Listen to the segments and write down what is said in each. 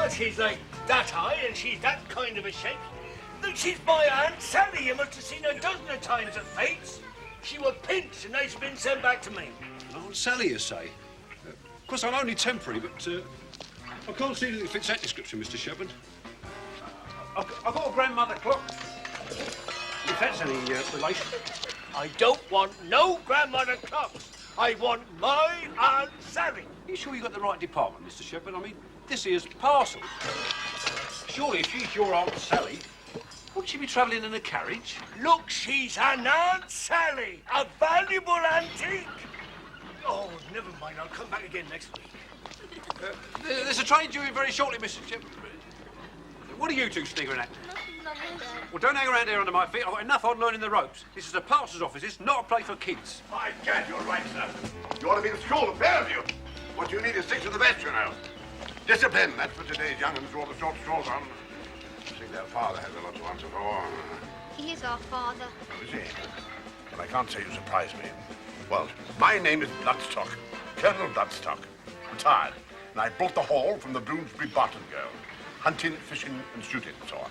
Well, she's like that high and she's that kind of a shape. Look, she's my Aunt Sally. You must have seen her a dozen of times at Fates. She was pinched and now she's been sent back to me. Aunt Sally, you say? Of course, I'm only temporary, but I can't see anything that fits that description, Mr. Shepard. I've got a grandmother clock. If that's any relation. I don't want no grandmother clocks. I want my Aunt Sally. Are you sure you got the right department, Mr. Shepard? I mean, this here's parcel. Surely, if she's your Aunt Sally, wouldn't she be travelling in a carriage? Look, she's an Aunt Sally, a valuable antique. Oh, never mind. I'll come back again next week. There's a train due in very shortly, Mr. Shepard. What are you two sniggering at? Nothing, Dad. Well, don't hang around here under my feet. I've got enough on learning the ropes. This is a parcels office. It's not a place for kids. My God, you're right, sir. You ought to be in school, the pair of you. What you need is stick to the best, you know. Discipline, that's what today's young'uns draw the short straws on. I think their father has a lot to answer for. He is our father. Oh, is he? Well, I can't say you surprise me. Well, my name is Bloodstock, Colonel Bloodstock. Retired, and I brought the haul from the Bloomsbury Barton girl. Hunting, fishing, and shooting, and so on.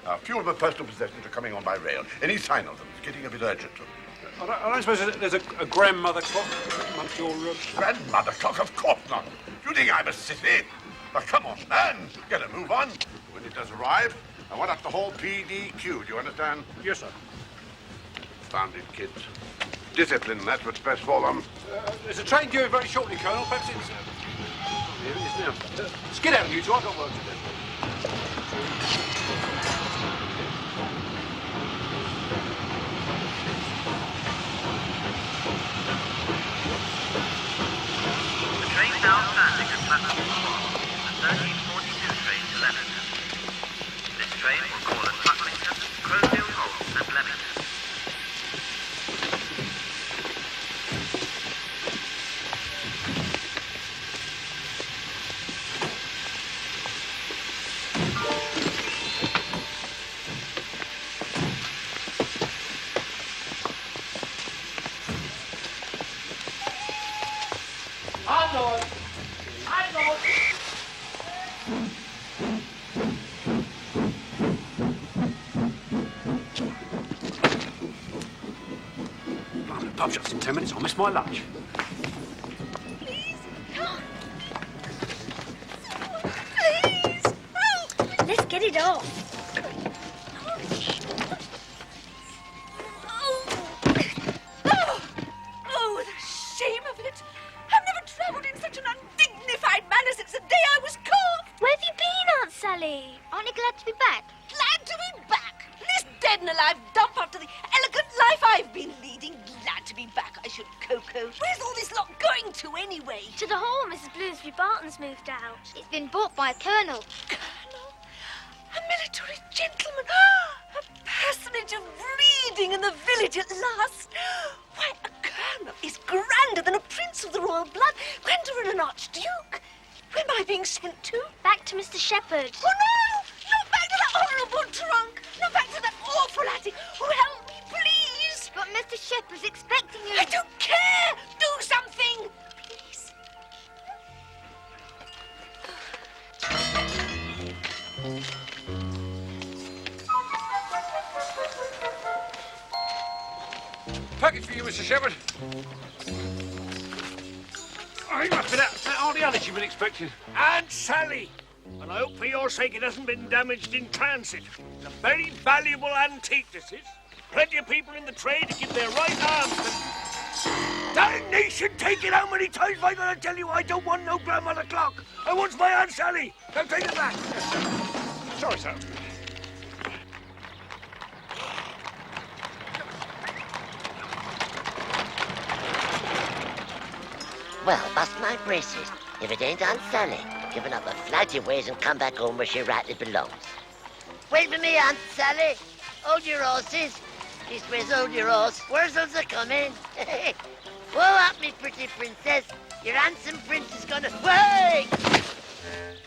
A few of my personal possessions are coming on by rail. Any sign of them is getting a bit urgent. I don't suppose there's a grandmother clock amongst your... Grandmother clock? Of course not. You think I'm a city? Now, come on, man. Get a move on. When it does arrive, I want up the whole PDQ. Do you understand? Yes, sir. Founded kids. Discipline, that's what's best for them. There's a train due very shortly, Colonel. Perhaps it's... here it is now. Skedaddle, you two. I've got work to do. The train now standing at platform 1. The 1342 train to Leamington. This train will call at Bucklington, Crowfield Hall and Leamington. Pub shuts in 10 minutes. I'll miss my lunch. Please, come. Please. Oh. Let's get it off. Oh, the shame of it. I've never travelled in such an undignified manner since the day I was carved. Where have you been, Aunt Sally? Aren't you glad to be back? Glad to be back. This dead and alive dump after the elegant life I've been leading. Glad to be back, I should Coco. Where's all this lot going to anyway? To the hall Mrs. Bloomsbury Barton's moved out. It's been bought by a colonel. Colonel? A military gentleman? A personage of breeding in the village at last? Why, a colonel is grander than a prince of the royal blood, grander than an archduke. Where am I being sent to? Back to Mr. Shepard. Oh, no! Not back to that horrible trunk! Not back to that awful attic! Oh, help me, please! But Mr. Shepard's expecting you. I don't care! Do something! Please. Package for you, Mr. Shepard. Oh, he must be that Auntie Alice you've been expecting. Aunt Sally. And I hope for your sake it hasn't been damaged in transit. It's a very valuable antique, this is. Plenty of people in the trade to give their right arms to... Damnation, take it! How many times have I got to tell you I don't want no grandmother clock? I want my Aunt Sally. Now take it back. Sorry, sir. Well, bust my braces. If it ain't Aunt Sally, giving up her flighty ways and come back home where she rightly belongs. Wait for me, Aunt Sally. Hold your horses. Leastways, hold your horse. Worzel's a-coming. Whoa up, me pretty princess. Your handsome prince is gonna... Wait!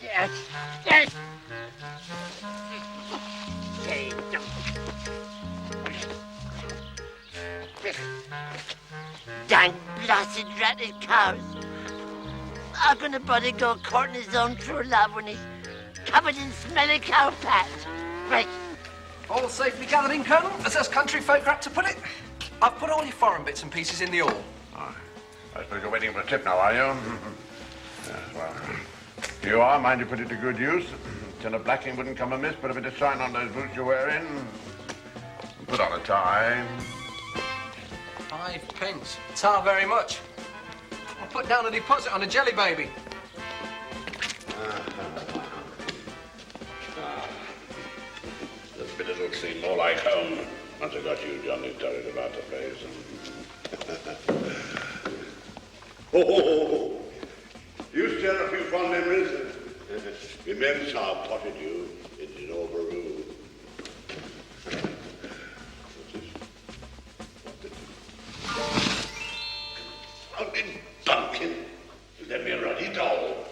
Yes, yes. Dang blasted ratted cows. How can a body go courting his own true love when he's covered in smelly cow fat. Right. All safely gathered in, Colonel, as us country folk like to put it. I've put all your foreign bits and pieces in the hall. Oh, I suppose you're waiting for a tip now, are you? Yes, well, here you are. Mind you put it to good use. Tin of blacking wouldn't come amiss, put a bit of shine on those boots you're wearing. Put on a tie. 5 pence. Tar very much. I'll put down a deposit on a jelly baby. This bit it'll seem more like home once I got you, Johnny, turret about the place. Oh, you stir a few fond memories. Immense how potted you in Overrule. Out in bumpkin. Let me ruddy doll.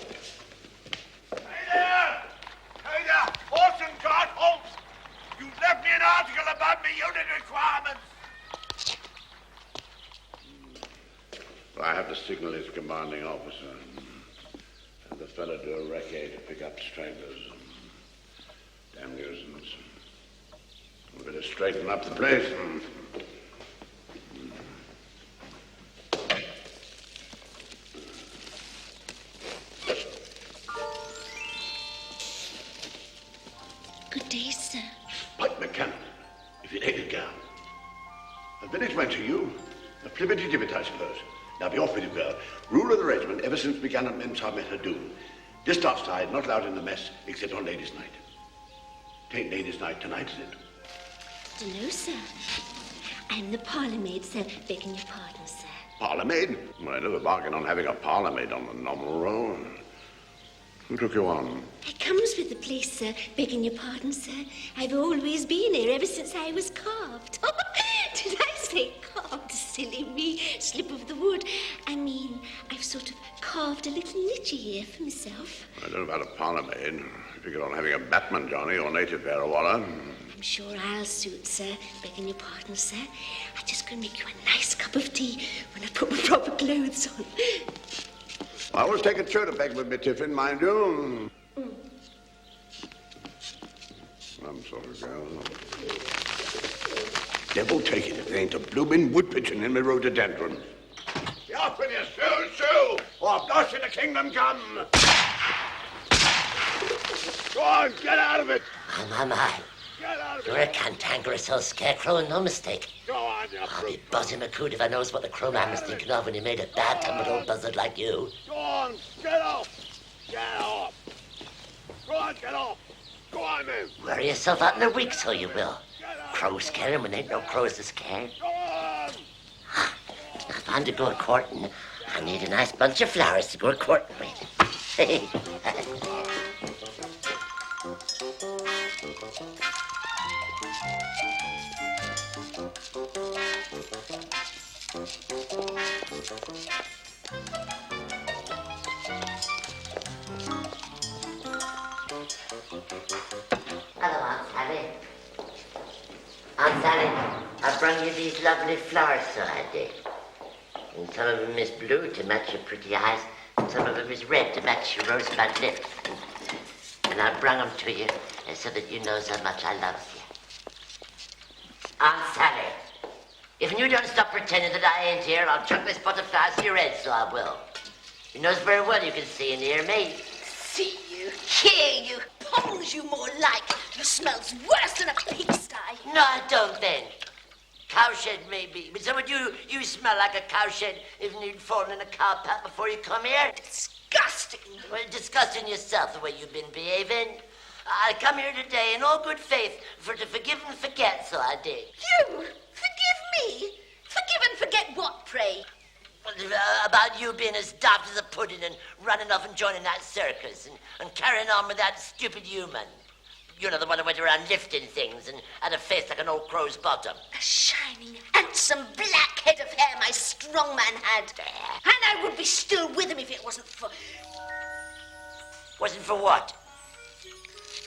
Hey there! Hey there! Horse and cart, halt! You left me an article about my unit requirements. I have to signal his commanding officer. And the fellow do a recce to pick up stragglers. Damn nuisance. We better straighten up the place. Good day, sir. Pipe McCann, if you take a girl. A village went to you. A flippity-dippet, I suppose. Now be off with you, girl. Rule of the regiment ever since began at Men's met her doom. This tide not allowed in the mess except on ladies' night. Tain't ladies' night tonight, is it? Dunno, sir. I'm the parlour maid, sir. Begging your pardon, sir. Parlour maid? Well, I never bargained on having a parlour maid on the nominal roll. Who took you on? I comes with the place, sir. Begging your pardon, sir. I've always been here ever since I was carved. Did I say carved? Silly me. Slip of the wood. I mean, I've sort of carved a little niche here for myself. I don't know about a parlour maid. If you get on having a Batman, Johnny, or native Verawalla. I'm sure I'll suit, sir. Begging your pardon, sir. I'm just going to make you a nice cup of tea when I put my proper clothes on. I always take a chair to beg with me, Tiffin, mind you. I'm sorry, girl. Devil take it if there ain't a bloomin' wood pigeon in my rhododendron. Be off with you, Sue, or blush in the kingdom come. Go on, get out of it. My. Get out of You're a cantankerous old scarecrow, no mistake. Go on, you I'll be brute. buzzing my coot if I knows what the crowman was thinking of when he made a bad tumbled old buzzard like you. Go on, get off. Get off. Go on, get off. Go on, then. Worry yourself out in a week, so you will. Crow scaring when ain't no crows to scare. Go on. If I'm to go a-courting, I need a nice bunch of flowers to go a-courting with. Hello, Aunt Sally. Aunt Sally, I brought you these lovely flowers, so I did. And some of them is blue to match your pretty eyes, and some of them is red to match your rosebud lips. And I brung them to you so that you knows how much I loves you. Aunt Sally, if you don't stop pretending that I ain't here, I'll chuck this pot of flowers to your head, so I will. You knows very well you can see and hear me. See you, hear you, pose you more like. You smells worse than a pigsty. No, I don't then. Cowshed maybe, but so would you smell like a cowshed if you'd fallen in a cow pat before you come here? Disgusting. Well, disgusting yourself the way you've been behaving. I come here today in all good faith for to forgive and forget, so I did. You? Forgive me? Forgive and forget what, pray? Well, about you being as daft as a pudding and running off and joining that circus and carrying on with that stupid human. You know, the one who went around lifting things and had a face like an old crow's bottom. A shining, handsome black head of hair my strong man had. And I would be still with him if it wasn't for... Wasn't for what?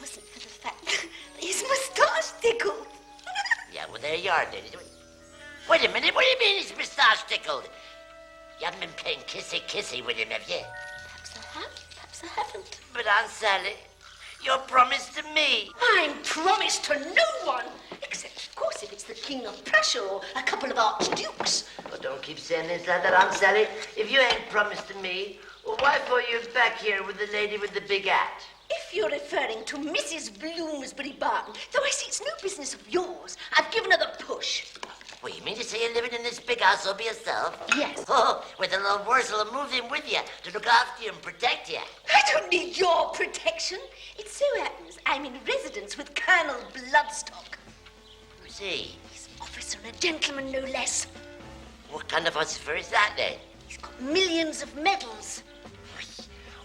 Wasn't for the fact that his moustache tickled. Yeah, well, there you are, then. Wait a minute, what do you mean his moustache tickled? You haven't been playing kissy-kissy with him, have you? Perhaps I have, perhaps I haven't. But Aunt Sally, Your promise to me. I'm promised to no one. Except, of course, if it's the King of Prussia or a couple of archdukes. Oh, don't keep saying things like that, Aunt Sally. If you ain't promised to me, well, why for you back here with the lady with the big hat? If you're referring to Mrs. Bloomsbury Barton, though I see it's no business of yours, I've given her the push. Well, you mean to say you're living in this big house all by yourself? Yes. Oh, with a little Worzel who moves in with you to look after you and protect you. I don't need your protection. It so happens I'm in residence with Colonel Bloodstock. Who's he? He's an officer and a gentleman, no less. What kind of officer is that, then? He's got millions of medals.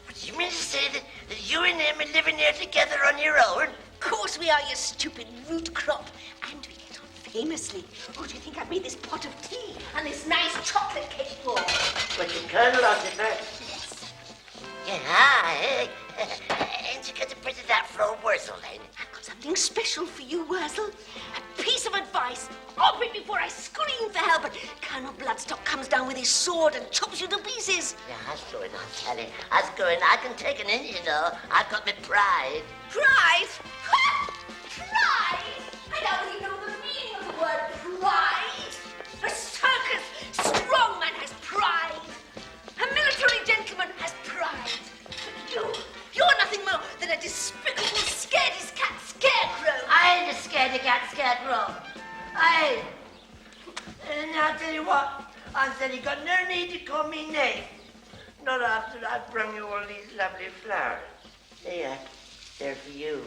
What, you mean to say that you and him are living here together on your own? Of course we are, you stupid root crop. And we get on famously. Who do you think I made this pot of tea and this nice chocolate cake for? What, the Colonel officer? Yes. Yeah, ain't you got to put that for old Worzel, then? I've got something special for you, Worzel. A piece of advice. Off it before I scream for help, but Colonel Bloodstock comes down with his sword and chops you to pieces. Yeah, that's going on, Sally. That's going. I can take an inch, you know. I've got my pride. Pride? Ha! Pride? I don't even know the meaning of the word pride. A circus strong man has pride. A military gentleman has pride. But you're nothing more than a despicable scaredy-cat scarecrow. I ain't a scaredy-cat scarecrow. I ain't. And I'll tell you what, I said you got no need to call me name. Not after I've brung you all these lovely flowers. There, they're for you.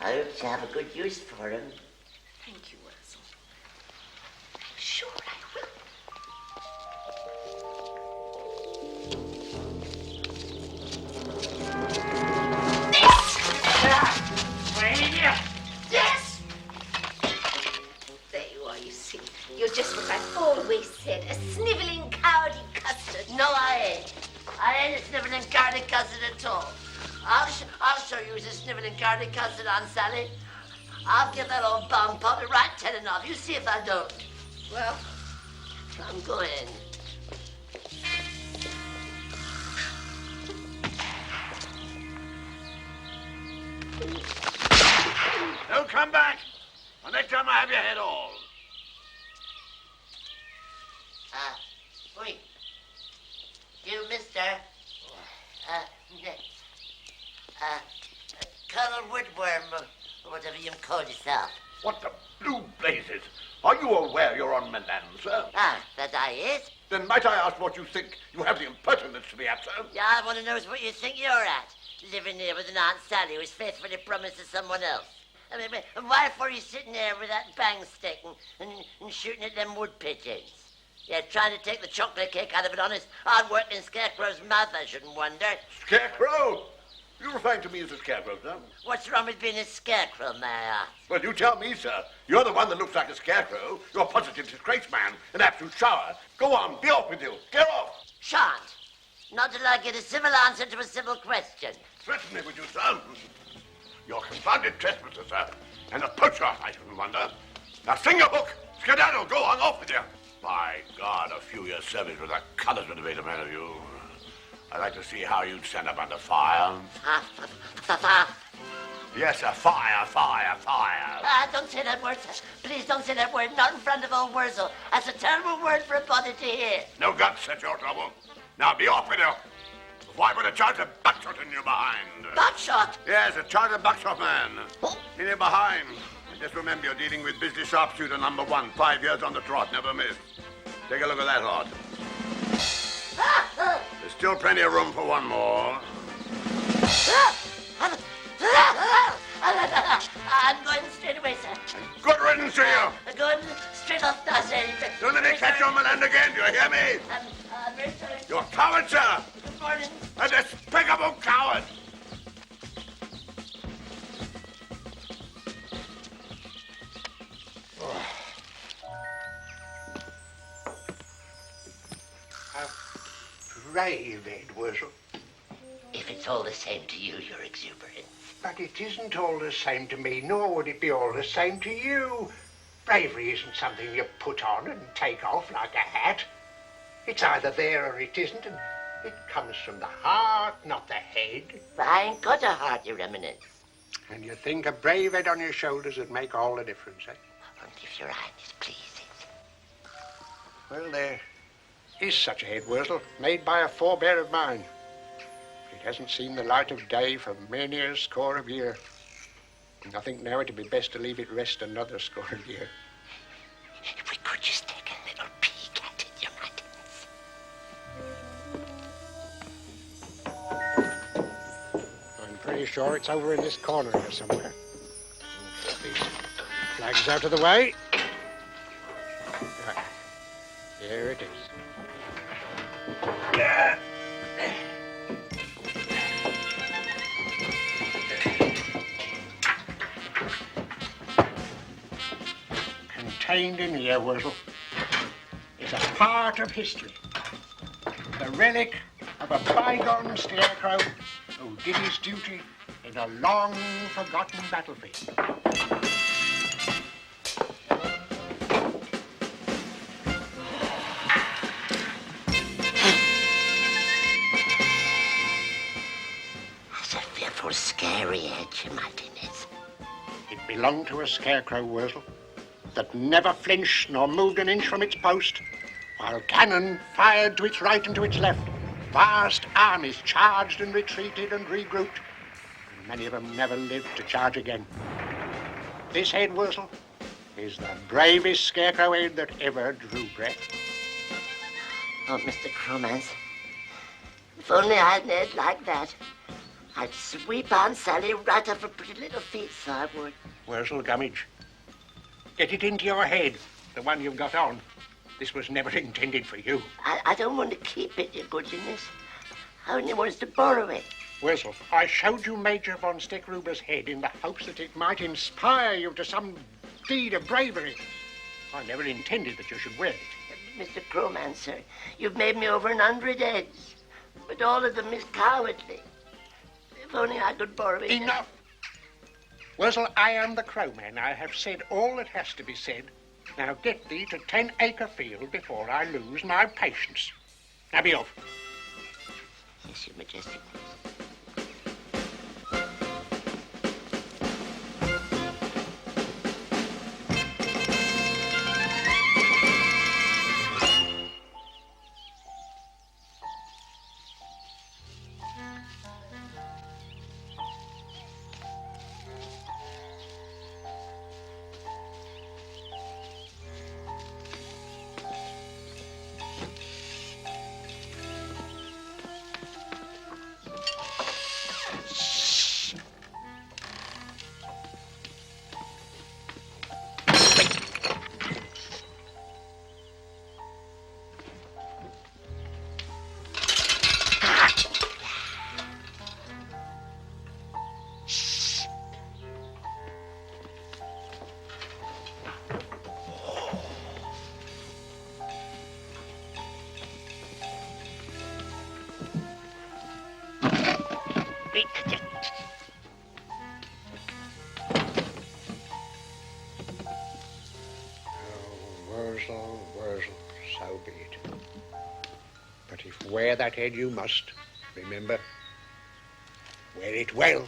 I hope you have a good use for them. Thank you, Worzel. I'm sure I will. Yes! There you are, you see. You're just what I've always said, a snivelling, cowardly custard. No, I ain't. I ain't a sniveling cowardly custard at all. I'll show you as a sniveling cowardly custard, Aunt Sally. I'll give that old bum pop a right telling off. You see if I don't. Well, I'm going. Don't come back. The next time I have your head all. Wait. You, mister. Colonel Woodworm, or whatever you call yourself. What the blue blazes? Are you aware you're on my land, sir? That I is? Then might I ask what you think you have the impertinence to be at, sir? Yeah, I want to know what you think you're at. Living here with an Aunt Sally who's faithfully promised to someone else. I mean, and why for you sitting there with that bang stick and shooting at them wood pigeons? Yeah, trying to take the chocolate cake out of an honest, hard-working scarecrow's mouth, I shouldn't wonder. Scarecrow? You're referring to me as a scarecrow, sir? What's wrong with being a scarecrow, may I ask? Well, you tell me, sir. You're the one that looks like a scarecrow. You're a positive disgrace, man. An absolute shower. Go on, be off with you. Get off. Shan't. Not till I get a civil answer to a civil question. Threaten me, would you, sir? You're a confounded trespasser, sir. And a poacher, I shouldn't wonder. Now, sing your hook. Skedaddle, go on, off with you. By God, a few years' service with the colours would have made a man of you. I'd like to see how you'd stand up under fire. Yes, sir, fire. Don't say that word, sir. Please don't say that word. Not in front of old Worzel. That's a terrible word for a body to hear. No guts, that's your trouble. Now be off with you. Why put a charge of buckshot in your behind? Buckshot? Yes, a charge of buckshot man. Oh. In your behind. And just remember you're dealing with business sharpshooter number 1. 5 years on the trot, never missed. Take a look at that lot. There's still plenty of room for one more. I'm going straight away, sir. And good riddance to you. I'm going straight off now, sir. Don't let me catch you on my land again, do you hear me? I'm very sorry. You're a coward, sir. Good morning. A despicable coward. Brave, Ed Worzel. If it's all the same to you, you're exuberant. But it isn't all the same to me, nor would it be all the same to you. Bravery isn't something you put on and take off like a hat. It's either there or it isn't, and It comes from the heart, not the head. But I ain't got a heart, Your Eminence. And you think a brave head on your shoulders would make all the difference, eh? And if Your Highness pleases. Well, there is such a head, Worzel, made by a forebear of mine. It hasn't seen the light of day for many a score of year. And I think now it'd be best to leave it rest another score of year. If we could just take a little peek at it, Your Highness. I'm pretty sure it's over in this corner here somewhere. Get these flags out of the way. Right. Here it is. Contained in here, Worzel, is a part of history. The relic of a bygone scarecrow who did his duty in a long-forgotten battlefield. That's a fearful scary head, Your Highness. It belonged to a scarecrow, Worzel, that never flinched nor moved an inch from its post, while cannon fired to its right and to its left. Vast armies charged and retreated and regrouped, and many of them never lived to charge again. This head, Worzel, is the bravest scarecrow head that ever drew breath. Oh, Mr. Cromans, if only I had an head like that, I'd sweep Aunt Sally right off her pretty little feet, so I would. Worzel Gummidge, get it into your head, the one you've got on. This was never intended for you. I don't want to keep it, Your Goodness. I only want to borrow it. Worzel, I showed you Major von Steckruber's head in the hopes that it might inspire you to some deed of bravery. I never intended that you should wear it. Mr. Crowman, sir, you've made me over 100 heads, but all of them is cowardly. If only I could borrow it. Enough! Worzel, I am the Crowman. I have said all that has to be said. Now get thee to 10 Acre Field before I lose my patience. Now be off. Yes, Your Majesty. Worzel, so be it. But if wear that head you must, remember, wear it well.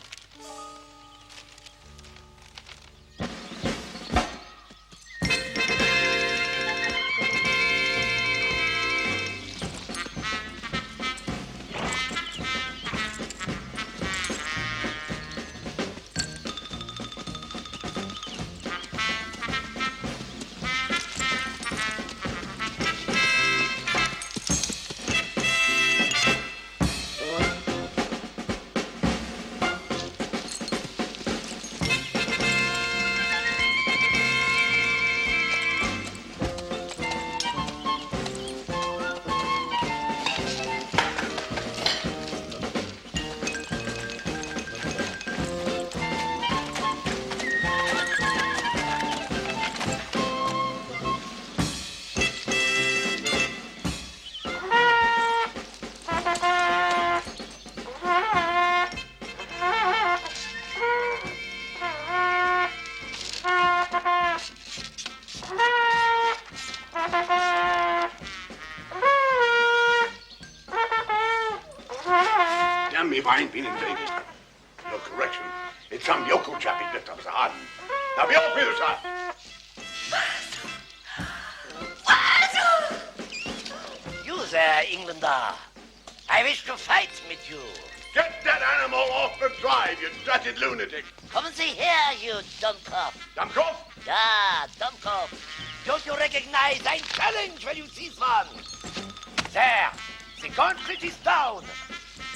Damn me if I ain't been invaded. No correction. It's some yokel chappie left up so hard. Now be off with you, sir. You there, Englander. I wish to fight with you. Get that animal off the drive, you dratted lunatic. Come and see here, you dumbcock. Dumbcock? Yeah, dumbcock. Don't you recognize I'm challenge when you see one? There, the gauntlet is down.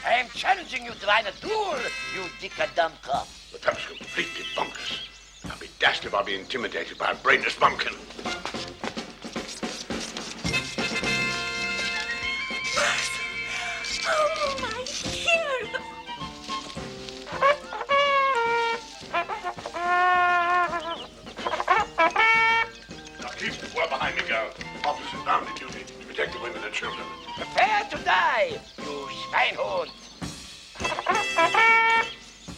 I am challenging you to a duel, you dicker dumbcock. The fellow's completely bonkers. I'll be dashed if I'll be intimidated by a brainless bumpkin. Oh, my hero! Now keep well behind me, girl. Officers bound to duty to protect the women and children. Prepare to die, you schweinhund.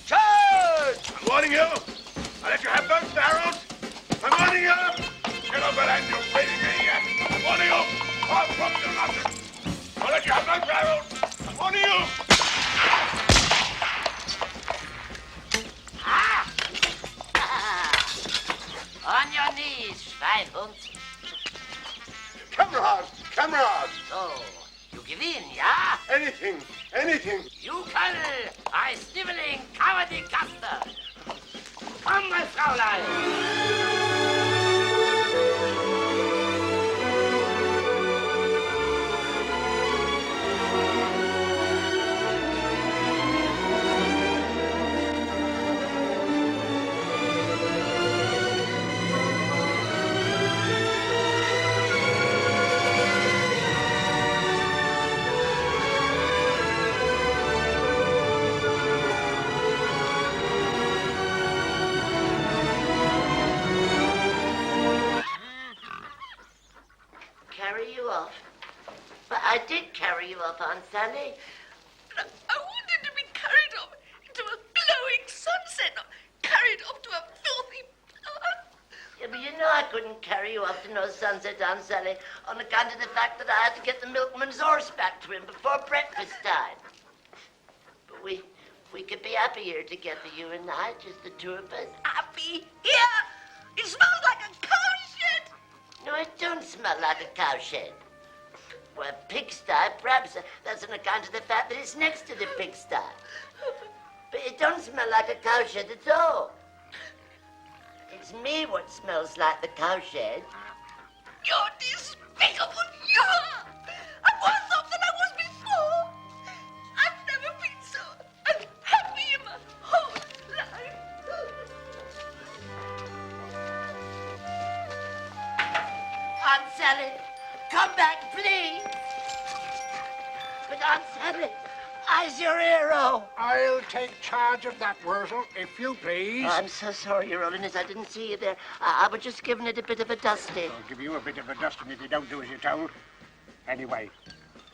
Charge! I'm warning you. I'll let you have both barrels. I'm warning you. Get over and you're waiting maniac. I'm warning you. I'll drop you nothing. I'll let you have both barrels. I'm warning you. On your knees, schweinhund. Camarades, camarades. So, you give in, yeah? Anything, anything. You, Colonel, are a sniveling, cowardly gaster. Come, my Fraulein. Carry you off? But I did carry you up, Aunt Sally. I wanted to be carried off into a glowing sunset, not carried off to a filthy blood. Yeah, but you know I couldn't carry you up to no sunset, Aunt Sally, on account of the fact that I had to get the milkman's horse back to him before breakfast time. But we could be happier together, you and I, just the two of us. Happy here? It smells like a cow shed. No, it don't smell like a cowshed. Well, a pigsty, perhaps that's on account of the fact that it's next to the pigsty. But it don't smell like a cowshed at all. It's me what smells like the cowshed. You're despicable. You are. I'm worse off than I was before. I've never been so unhappy in my whole life. Aunt Sally, come back, please. But Aunt Sally, I's your hero. I'll take charge of that, Worzel, if you please. Oh, I'm so sorry, Your Holiness. I didn't see you there. I was just giving it a bit of a dusting. I'll give you a bit of a dusting if you don't do as you're told. Anyway,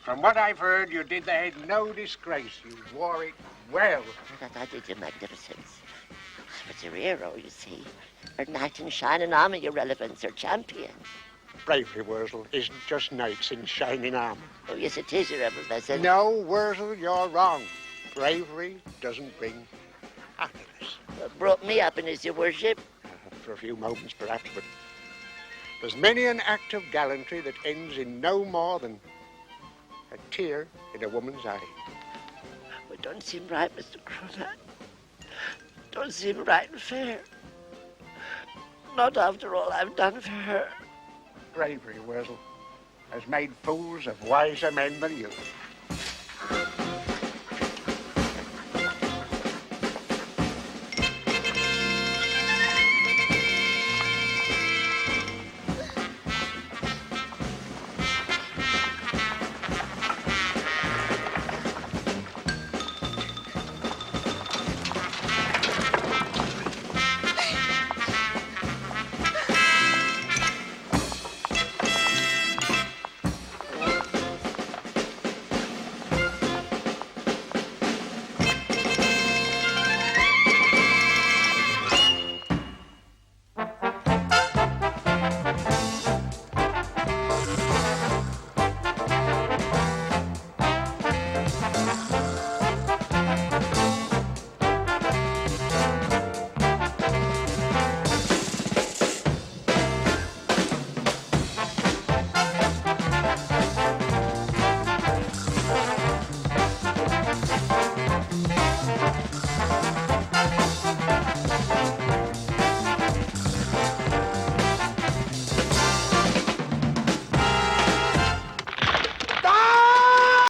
from what I've heard, you did the head no disgrace. You wore it well. I did you magnificence. But your hero, you see. Her knight in shining armor, your relevance, her champion. Bravery, Worzel, isn't just knights in shining armor. Oh, yes, it is, Your Reverence. No, Worzel, you're wrong. Bravery doesn't bring happiness. Brought me happiness, Your Worship. For a few moments, perhaps, but there's many an act of gallantry that ends in no more than a tear in a woman's eye. It don't seem right, Mr. Cronut. Don't seem right and fair. Not after all I've done for her. Bravery, Worzel, has made fools of wiser men than you.